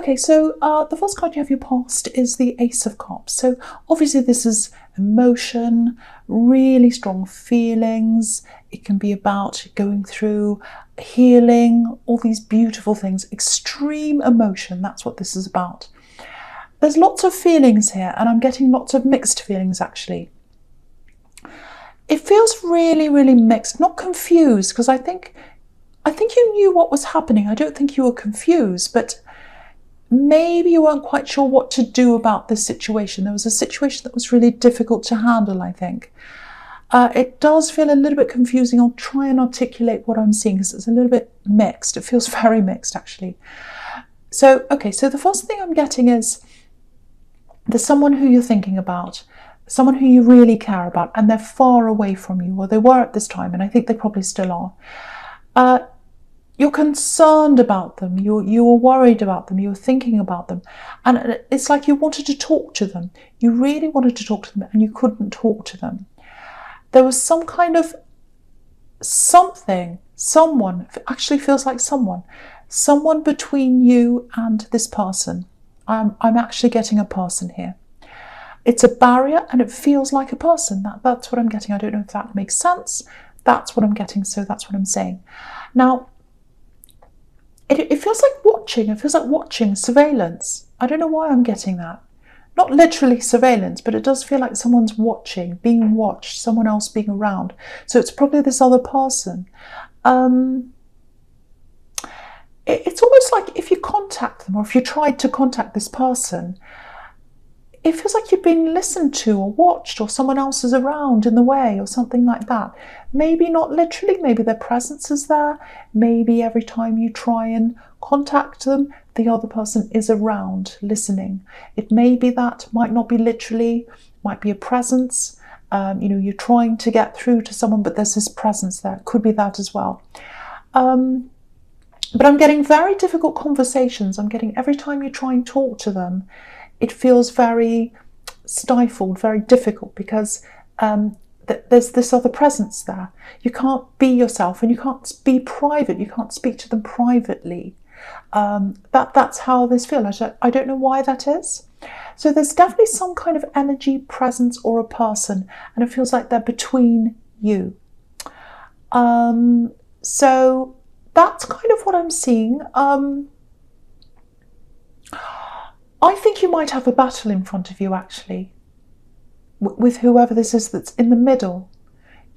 Okay, so the first card you have your past is the Ace of Cups. So obviously this is emotion, really strong feelings. It can be about going through healing, all these beautiful things, extreme emotion. That's what this is about. There's lots of feelings here, and I'm getting lots of mixed feelings actually. It feels really, really mixed, not confused, because I think you knew what was happening. I don't think you were confused, but maybe you weren't quite sure what to do about this situation. There was a situation that was really difficult to handle, I think. It does feel a little bit confusing. I'll try and articulate what I'm seeing because it's a little bit mixed. It feels very mixed, actually. So, okay, so the first thing I'm getting is there's someone who you're thinking about, someone who you really care about, and they're far away from you, or they were at this time, and I think they probably still are. You're concerned about them, you were worried about them, you were thinking about them, and it's like you wanted to talk to them. You really wanted to talk to them, and you couldn't talk to them. There was some kind of something, someone, it actually feels like someone between you and this person. I'm actually getting a person here. It's a barrier, and it feels like a person. That's what I'm getting. I don't know if that makes sense. That's what I'm getting, so that's what I'm saying. Now, it feels like watching. It feels like watching, surveillance. I don't know why I'm getting that. Not literally surveillance, but it does feel like someone's watching, being watched, someone else being around. So it's probably this other person. It's almost like if you contact them, or if you tried to contact this person, it feels like you've been listened to or watched, or someone else is around in the way, or something like that. Maybe not literally, maybe their presence is there. Maybe every time you try and contact them, the other person is around listening. It may be that, might not be literally, might be a presence. You're trying to get through to someone, but there's this presence there. It could be that as well. But I'm getting very difficult conversations. I'm getting every time you try and talk to them, it feels very stifled, very difficult, because there's this other presence there. You can't be yourself, and you can't be private. You can't speak to them privately. That's how this feels. I don't know why that is. So there's definitely some kind of energy, presence, or a person, and it feels like they're between you. So that's kind of what I'm seeing. I think you might have a battle in front of you, actually, with whoever this is that's in the middle,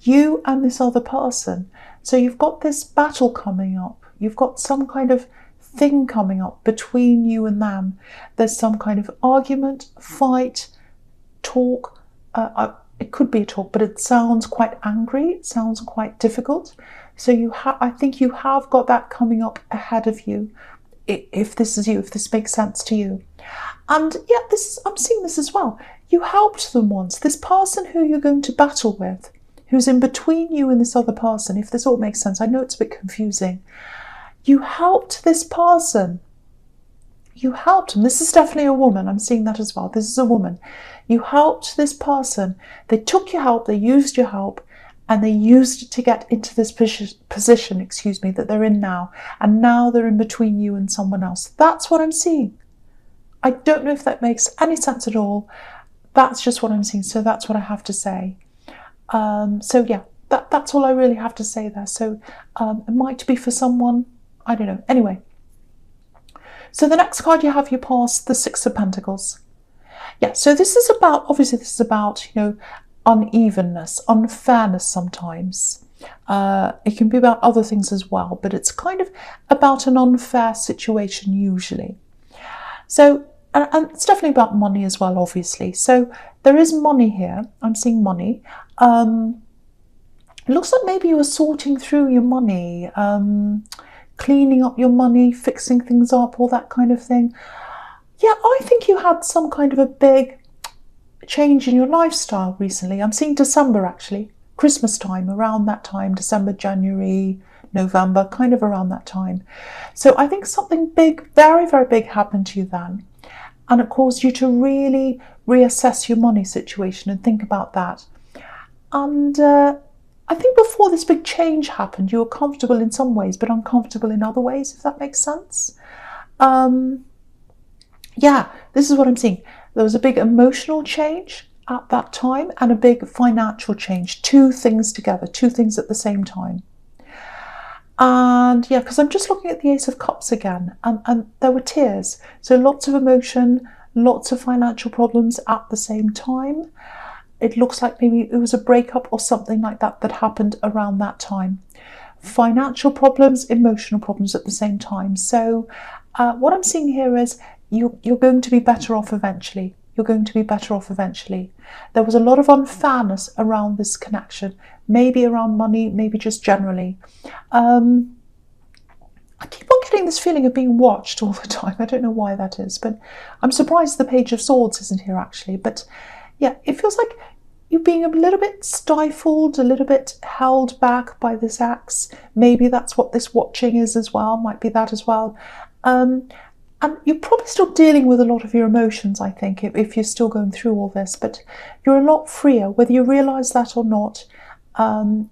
you and this other person. So you've got this battle coming up. You've got some kind of thing coming up between you and them. There's some kind of argument, fight, talk. It could be a talk, but it sounds quite angry. It sounds quite difficult. So I think you have got that coming up ahead of you. If this is you, if this makes sense to you. And yeah, I'm seeing this as well. You helped them once. This person who you're going to battle with, who's in between you and this other person, if this all makes sense. I know it's a bit confusing. You helped this person. You helped them. This is definitely a woman. I'm seeing that as well. This is a woman. You helped this person. They took your help. They used your help. And they used it to get into this position, that they're in now. And now they're in between you and someone else. That's what I'm seeing. I don't know if that makes any sense at all. That's just what I'm seeing. So that's what I have to say. So yeah, that's all I really have to say there. So it might be for someone, I don't know. Anyway. So the next card you have, you pass the Six of Pentacles. Yeah, so this is about, unevenness, unfairness sometimes. It can be about other things as well, but it's kind of about an unfair situation usually. So, and it's definitely about money as well, obviously. So there is money here. I'm seeing money. It looks like maybe you were sorting through your money, cleaning up your money, fixing things up, all that kind of thing. Yeah, I think you had some kind of a big change in your lifestyle recently. I'm seeing December, actually, Christmas time, around that time, December, January, November, kind of around that time. So I think something big, very, very big happened to you then. And it caused you to really reassess your money situation and think about that. And I think before this big change happened, you were comfortable in some ways, but uncomfortable in other ways, if that makes sense. yeah, this is what I'm seeing. There was a big emotional change at that time and a big financial change. Two things together, two things at the same time. And yeah, because I'm just looking at the Ace of Cups again, and there were tears. So lots of emotion, lots of financial problems at the same time. It looks like maybe it was a breakup or something like that that happened around that time. Financial problems, emotional problems at the same time. So what I'm seeing here is you're going to be better off eventually. You're going to be better off eventually. There was a lot of unfairness around this connection, maybe around money, maybe just generally. I keep on getting this feeling of being watched all the time. I don't know why that is, but I'm surprised the Page of Swords isn't here actually. But yeah, it feels like you're being a little bit stifled, a little bit held back by this axe. Maybe that's what this watching is as well, might be that as well. And you're probably still dealing with a lot of your emotions, I think, if you're still going through all this, but you're a lot freer, whether you realise that or not.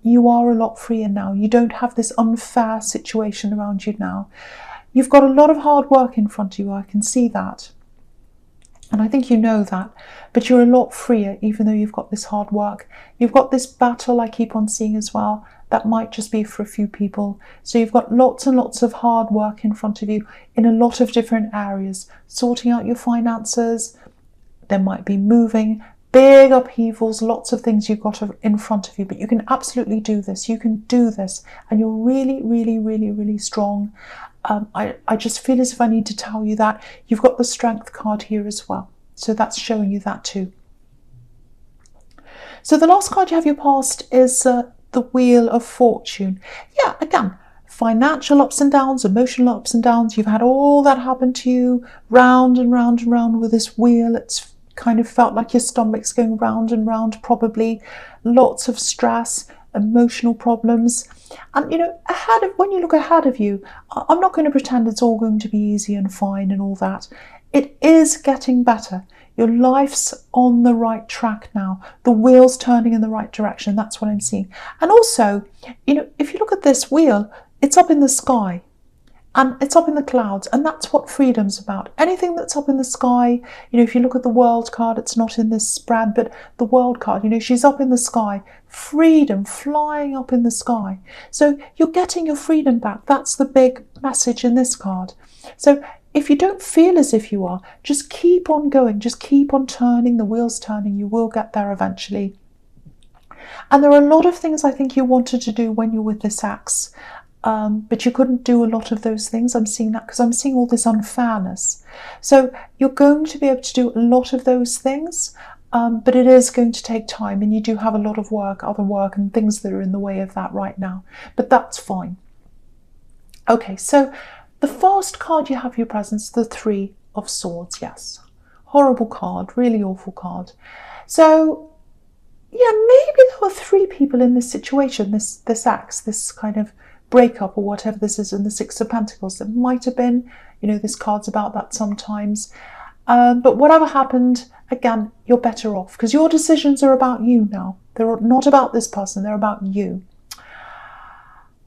You are a lot freer now. You don't have this unfair situation around you now. You've got a lot of hard work in front of you, I can see that. And I think you know that, but you're a lot freer even though you've got this hard work. You've got this battle I keep on seeing as well. That might just be for a few people. So you've got lots and lots of hard work in front of you in a lot of different areas. Sorting out your finances, there might be moving, big upheavals, lots of things you've got in front of you, but you can absolutely do this. You can do this, and you're really, really, really, really strong. I just feel as if I need to tell you that. You've got the Strength card here as well. So that's showing you that too. So the last card you have your past is the Wheel of Fortune. Yeah, again, financial ups and downs, emotional ups and downs. You've had all that happen to you, round and round and round with this wheel. It's kind of felt like your stomach's going round and round, probably. Lots of stress, emotional problems. And, you know, when you look ahead of you, I'm not going to pretend it's all going to be easy and fine and all that. It is getting better. Your life's on the right track now. The wheel's turning in the right direction. That's what I'm seeing. And also, you know, if you look at this wheel, it's up in the sky. And it's up in the clouds, and that's what freedom's about. Anything that's up in the sky, you know, if you look at the World card, it's not in this spread, but the World card, you know, she's up in the sky. Freedom, flying up in the sky. So you're getting your freedom back. That's the big message in this card. So if you don't feel as if you are, just keep on going. Just keep on turning. The wheel's turning. You will get there eventually. And there are a lot of things I think you wanted to do when you're with this axe. But you couldn't do a lot of those things. I'm seeing that because I'm seeing all this unfairness. So you're going to be able to do a lot of those things, but it is going to take time, and you do have a lot of work, other work and things that are in the way of that right now. But that's fine. Okay, so the first card you have for your presence, the Three of Swords. Yes, horrible card, really awful card. So yeah, maybe there were three people in this situation, this axe, this kind of breakup or whatever this is, in the Six of Pentacles. That might have been, you know, this card's about that sometimes. But whatever happened, again, you're better off because your decisions are about you now. They're not about this person, they're about you.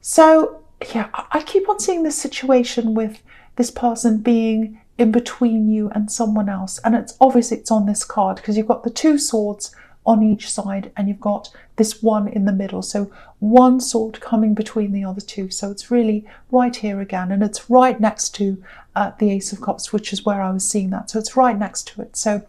So yeah, I keep on seeing this situation with this person being in between you and someone else. And it's obviously it's on this card because you've got the two swords on each side and you've got this one in the middle. So one sword coming between the other two. So it's really right here again, and it's right next to the Ace of Cups, which is where I was seeing that. So it's right next to it. So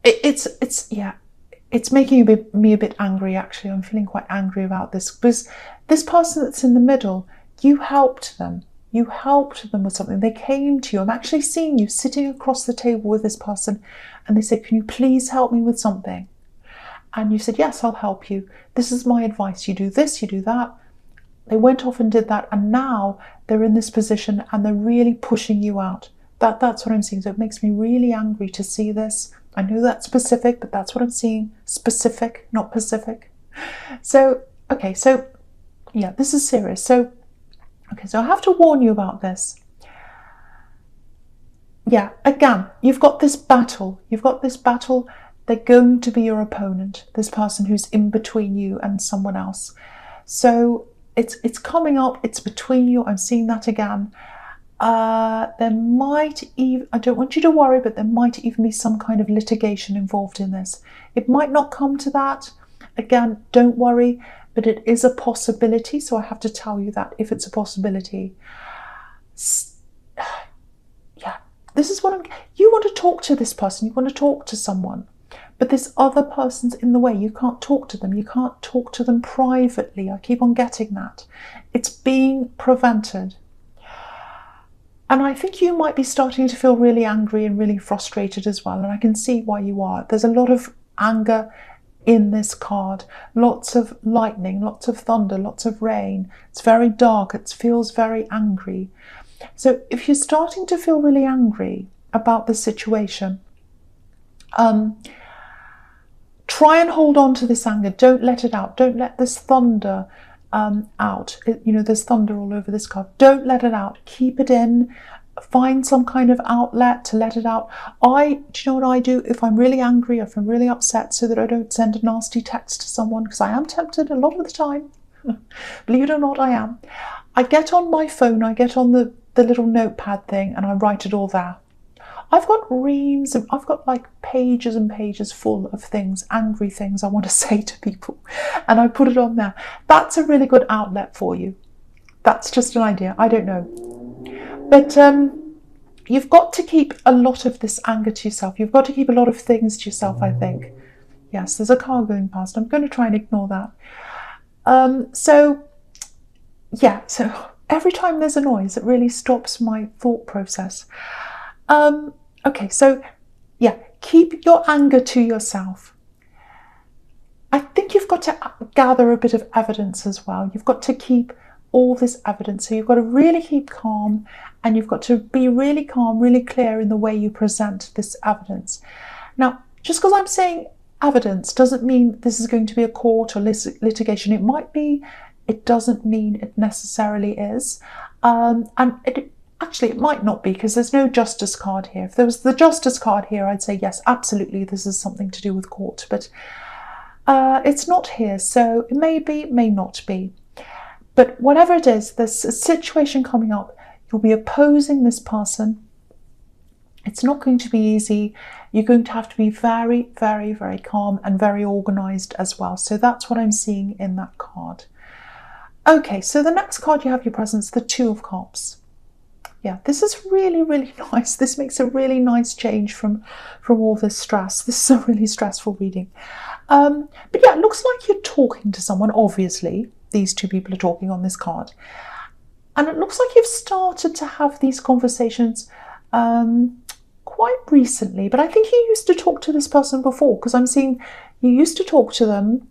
it's making me a bit angry actually. I'm feeling quite angry about this because this person that's in the middle, you helped them. You helped them with something. They came to you. I'm actually seeing you sitting across the table with this person and they said, can you please help me with something? And you said, yes, I'll help you. This is my advice. You do this, you do that. They went off and did that, and now they're in this position and they're really pushing you out. That's what I'm seeing. So it makes me really angry to see this. I know that's specific, but that's what I'm seeing. Specific, not Pacific. So, okay, so yeah, this is serious. So I have to warn you about this. Yeah, again, you've got this battle. You've got this battle. They're going to be your opponent, this person who's in between you and someone else. So it's coming up. It's between you. I'm seeing that again. There might even, I don't want you to worry, but there might even be some kind of litigation involved in this. It might not come to that. Again, don't worry, but it is a possibility. So I have to tell you that if it's a possibility. Yeah, this is what you want to talk to this person. You want to talk to someone. But this other person's in the way. You can't talk to them. You can't talk to them privately. I keep on getting that. It's being prevented. And I think you might be starting to feel really angry and really frustrated as well. And I can see why you are. There's a lot of anger in this card. Lots of lightning, lots of thunder, lots of rain. It's very dark. It feels very angry. So if you're starting to feel really angry about the situation, try and hold on to this anger. Don't let it out. Don't let this thunder out. There's thunder all over this card. Don't let it out. Keep it in. Find some kind of outlet to let it out. Do you know what I do if I'm really angry, if I'm really upset, so that I don't send a nasty text to someone, because I am tempted a lot of the time. Believe it or not, I am. I get on my phone, I get on the little notepad thing, and I write it all there. I've got reams, I've got like pages and pages full of things, angry things I want to say to people, and I put it on there. That's a really good outlet for you. That's just an idea, I don't know. But you've got to keep a lot of this anger to yourself. You've got to keep a lot of things to yourself, I think. Yes, there's a car going past. I'm going to try and ignore that. So every time there's a noise, it really stops my thought process. Okay, so yeah, keep your anger to yourself. I think you've got to gather a bit of evidence as well. You've got to keep all this evidence. So you've got to really keep calm, and you've got to be really calm, really clear in the way you present this evidence. Now, just because I'm saying evidence doesn't mean this is going to be a court or litigation. It might be, it doesn't mean it necessarily is. Actually, it might not be, because there's no justice card here. If there was the justice card here, I'd say, yes, absolutely, this is something to do with court. But it's not here, so it may be, it may not be. But whatever it is, there's a situation coming up. You'll be opposing this person. It's not going to be easy. You're going to have to be very, very, very calm and very organised as well. So that's what I'm seeing in that card. Okay, so the next card you have your presence, the Two of Cups. Yeah, this is really, really nice. This makes a really nice change from all this stress. This is a really stressful reading. But yeah, it looks like you're talking to someone, obviously. These two people are talking on this card. And it looks like you've started to have these conversations quite recently. But I think you used to talk to this person before, because I'm seeing you used to talk to them,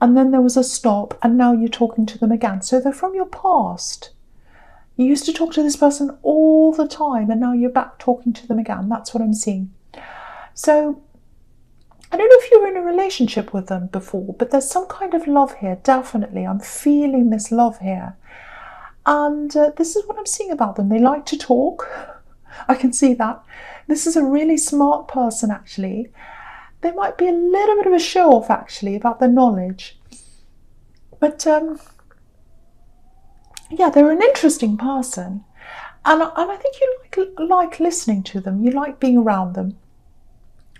and then there was a stop, and now you're talking to them again. So they're from your past. You used to talk to this person all the time, and now you're back talking to them again. That's what I'm seeing. So I don't know if you were in a relationship with them before, but there's some kind of love here, definitely. I'm feeling this love here. And this is what I'm seeing about them. They like to talk. I can see that. This is a really smart person, actually. They might be a little bit of a show-off, actually, about their knowledge. But yeah, they're an interesting person. And I think you like listening to them. You like being around them.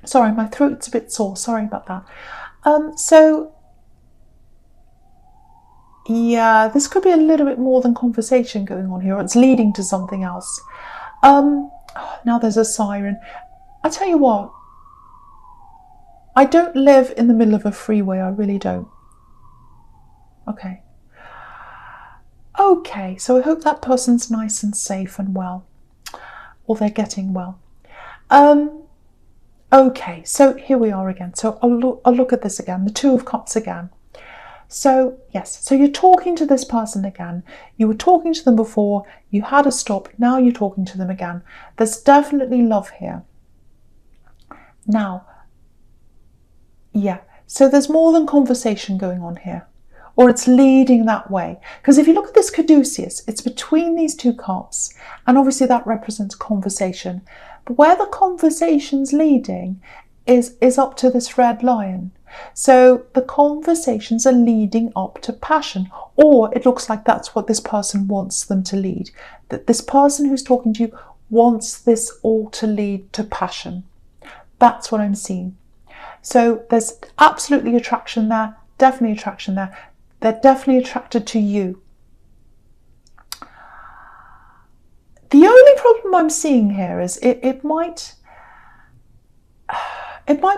Sorry, my throat's a bit sore. Sorry about that. So, yeah, this could be a little bit more than conversation going on here. It's leading to something else. Now there's a siren. I tell you what, I don't live in the middle of a freeway. I really don't. Okay. Okay, so I hope that person's nice and safe and well, or they're getting well. Okay, so here we are again. So I'll look at this again, the Two of Cups again. So yes, so you're talking to this person again. You were talking to them before, you had a stop, now you're talking to them again. There's definitely love here. Now, yeah, so there's more than conversation going on here. Or it's leading that way. Because if you look at this caduceus, it's between these two cups, and obviously that represents conversation. But where the conversation's leading is up to this red lion. So the conversations are leading up to passion, or it looks like that's what this person wants them to lead. That this person who's talking to you wants this all to lead to passion. That's what I'm seeing. So there's absolutely attraction there, definitely attraction there. They're definitely attracted to you. The only problem I'm seeing here is it might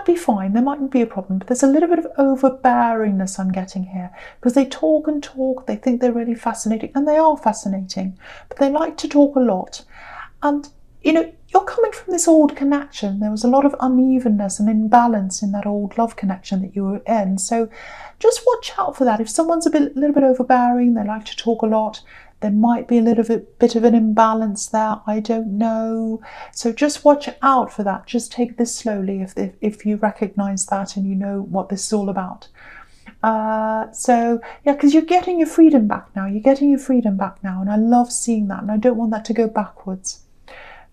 be fine, there mightn't be a problem, but there's a little bit of overbearingness I'm getting here, because they talk and talk, they think they're really fascinating, and they are fascinating, but they like to talk a lot. And you know, you're coming from this old connection. There was a lot of unevenness and imbalance in that old love connection that you were in. So just watch out for that. If someone's a little bit overbearing, they like to talk a lot, there might be a little bit of an imbalance there. I don't know. So just watch out for that. Just take this slowly if you recognize that and you know what this is all about. So yeah, because you're getting your freedom back now. You're getting your freedom back now, and I love seeing that, and I don't want that to go backwards.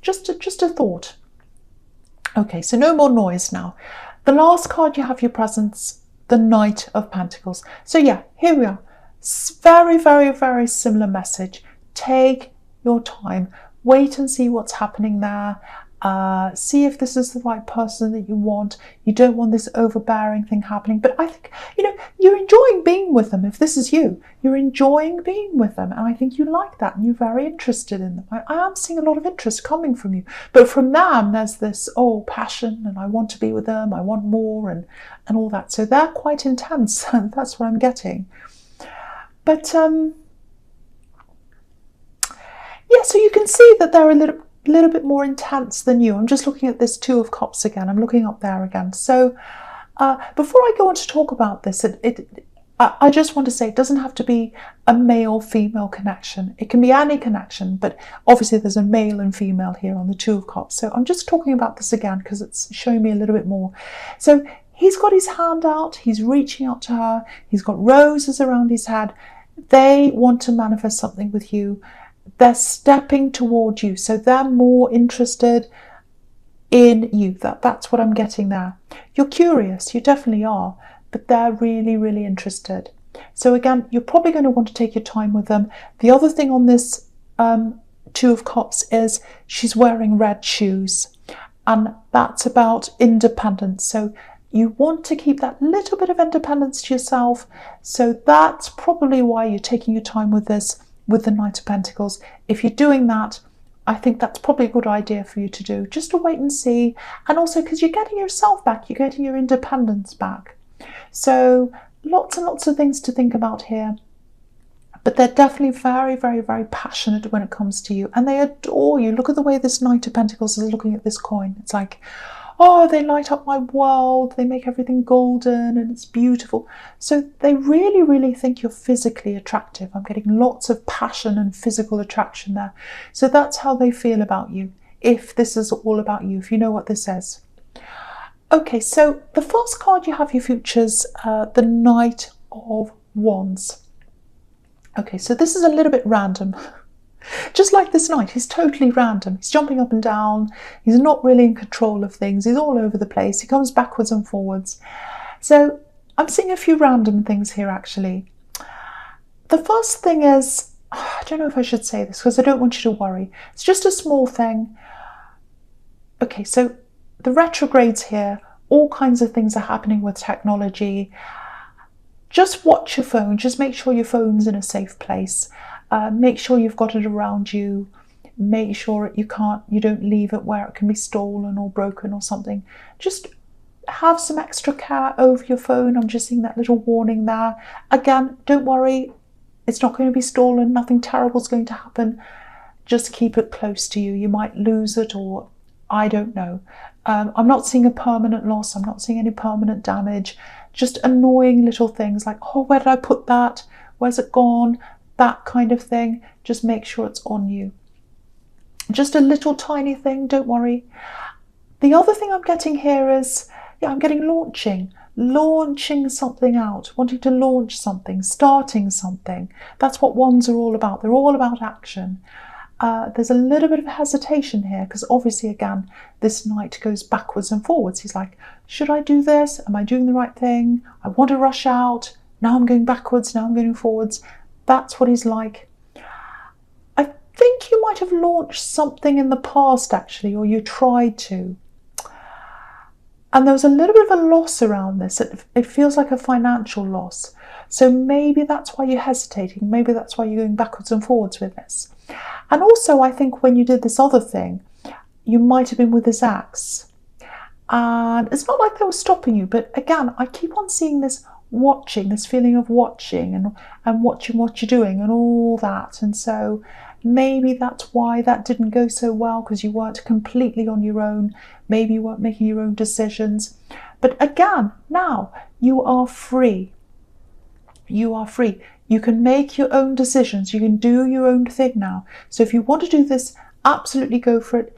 Just a thought. Okay, so no more noise now. The last card you have your presence, the Knight of Pentacles. So yeah, here we are. Very, very, very similar message. Take your time. Wait and see what's happening there. See if this is the right person that you want. You don't want this overbearing thing happening. But I think, you know, you're enjoying being with them. If this is you, you're enjoying being with them. And I think you like that and you're very interested in them. I am seeing a lot of interest coming from you. But from them, there's this, passion, and I want to be with them. I want more and all that. So they're quite intense. And that's what I'm getting. But, yeah, so you can see that they're a little bit more intense than you. I'm just looking at this Two of Cups again. I'm looking up there again. So before I go on to talk about this, I just want to say it doesn't have to be a male-female connection. It can be any connection, but obviously there's a male and female here on the Two of Cups. So I'm just talking about this again because it's showing me a little bit more. So he's got his hand out. He's reaching out to her. He's got roses around his head. They want to manifest something with you. They're stepping toward you, so they're more interested in you. That's what I'm getting there. You're curious, you definitely are, but they're really, really interested. So again, you're probably going to want to take your time with them. The other thing on this Two of Cups is she's wearing red shoes, and that's about independence. So you want to keep that little bit of independence to yourself. So that's probably why you're taking your time with this, with the Knight of Pentacles. If you're doing that, I think that's probably a good idea for you to do, just to wait and see. And also because you're getting yourself back, you're getting your independence back. So lots and lots of things to think about here. But they're definitely very, very, very passionate when it comes to you. And they adore you. Look at the way this Knight of Pentacles is looking at this coin. It's like, oh, they light up my world. They make everything golden and it's beautiful. So they really, really think you're physically attractive. I'm getting lots of passion and physical attraction there. So that's how they feel about you. If this is all about you, if you know what this says. Okay, so the first card you have your futures, the Knight of Wands. Okay, so this is a little bit random. Just like this Knight, he's totally random. He's jumping up and down. He's not really in control of things. He's all over the place. He comes backwards and forwards. So I'm seeing a few random things here, actually. The first thing is, I don't know if I should say this because I don't want you to worry. It's just a small thing. Okay, so the retrogrades here, all kinds of things are happening with technology. Just watch your phone. Just make sure your phone's in a safe place. Make sure you've got it around you. Make sure you don't leave it where it can be stolen or broken or something. Just have some extra care over your phone. I'm just seeing that little warning there. Again, don't worry. It's not going to be stolen. Nothing terrible is going to happen. Just keep it close to you. You might lose it, or I don't know. I'm not seeing a permanent loss. I'm not seeing any permanent damage. Just annoying little things like, oh, where did I put that? Where's it gone? That kind of thing. Just make sure it's on you. Just a little tiny thing, don't worry. The other thing I'm getting here is, I'm getting launching something out, wanting to launch something, starting something. That's what wands are all about. They're all about action. there's a little bit of hesitation here, because obviously, again, this knight goes backwards and forwards. He's like, should I do this? Am I doing the right thing? I want to rush out. Now I'm going backwards. Now I'm going forwards. That's what he's like. I think you might have launched something in the past, actually, or you tried to. And there was a little bit of a loss around this. It feels like a financial loss. So maybe that's why you're hesitating. Maybe that's why you're going backwards and forwards with this. And also, I think when you did this other thing, you might have been with this ex. And it's not like they were stopping you, but again, I keep on seeing this watching, this feeling of watching and watching what you're doing and all that. And so maybe that's why that didn't go so well, because you weren't completely on your own. Maybe you weren't making your own decisions. But again, now you are free. You are free. You can make your own decisions. You can do your own thing now. So if you want to do this, absolutely go for it.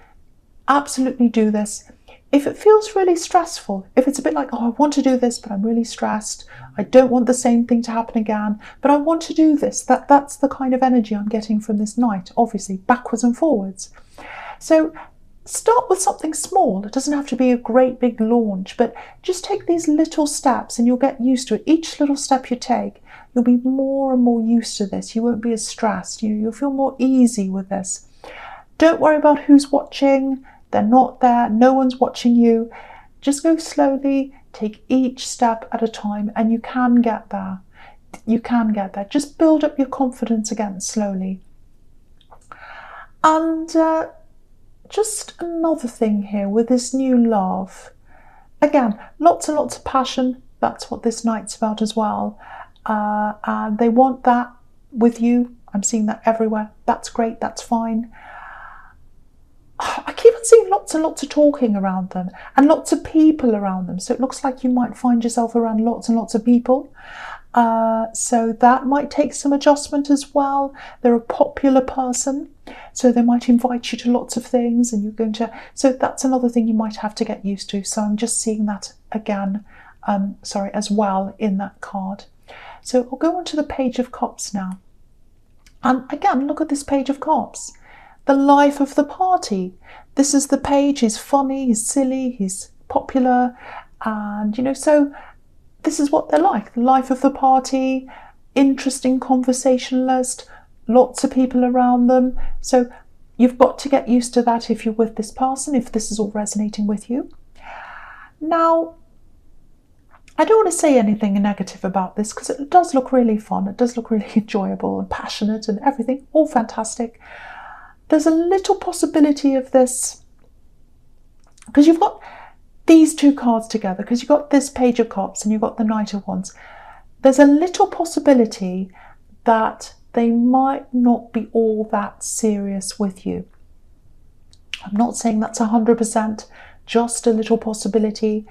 Absolutely do this. If it feels really stressful, if it's a bit like, oh, I want to do this, but I'm really stressed. I don't want the same thing to happen again, but I want to do this. That's the kind of energy I'm getting from this night, obviously, backwards and forwards. So start with something small. It doesn't have to be a great big launch, but just take these little steps and you'll get used to it. Each little step you take, you'll be more and more used to this. You won't be as stressed. You'll feel more easy with this. Don't worry about who's watching. They're not there. No one's watching you. Just go slowly. Take each step at a time, and you can get there. You can get there. Just build up your confidence again slowly. And just another thing here with this new love. Again, lots and lots of passion. That's what this night's about as well. And they want that with you. I'm seeing that everywhere. That's great. That's fine. I keep on seeing lots and lots of talking around them and lots of people around them. So it looks like you might find yourself around lots and lots of people. So that might take some adjustment as well. They're a popular person, so they might invite you to lots of things and you're going to... So that's another thing you might have to get used to. So I'm just seeing that again, as well in that card. So I'll go on to the Page of Cups now. And again, look at this Page of Cups. The life of the party. This is the page. He's funny, he's silly, he's popular, and so this is what they're like. The life of the party, interesting conversationalist, lots of people around them. So you've got to get used to that if you're with this person, if this is all resonating with you. Now, I don't want to say anything negative about this because it does look really fun. It does look really enjoyable and passionate and everything, all fantastic. There's a little possibility of this, because you've got these two cards together, because you've got this Page of Cups and you've got the Knight of Wands. There's a little possibility that they might not be all that serious with you. I'm not saying that's 100%, just a little possibility.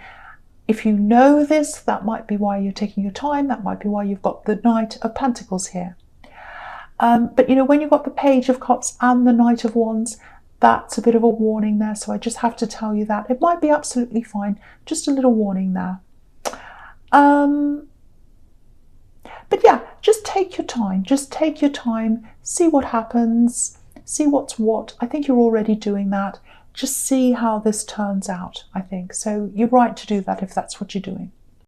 If you know this, that might be why you're taking your time. That might be why you've got the Knight of Pentacles here. But when you've got the Page of Cups and the Knight of Wands, that's a bit of a warning there. So I just have to tell you that. It might be absolutely fine. Just a little warning there. But yeah, just take your time. Just take your time. See what happens. See what's what. I think you're already doing that. Just see how this turns out, I think. So you're right to do that if that's what you're doing.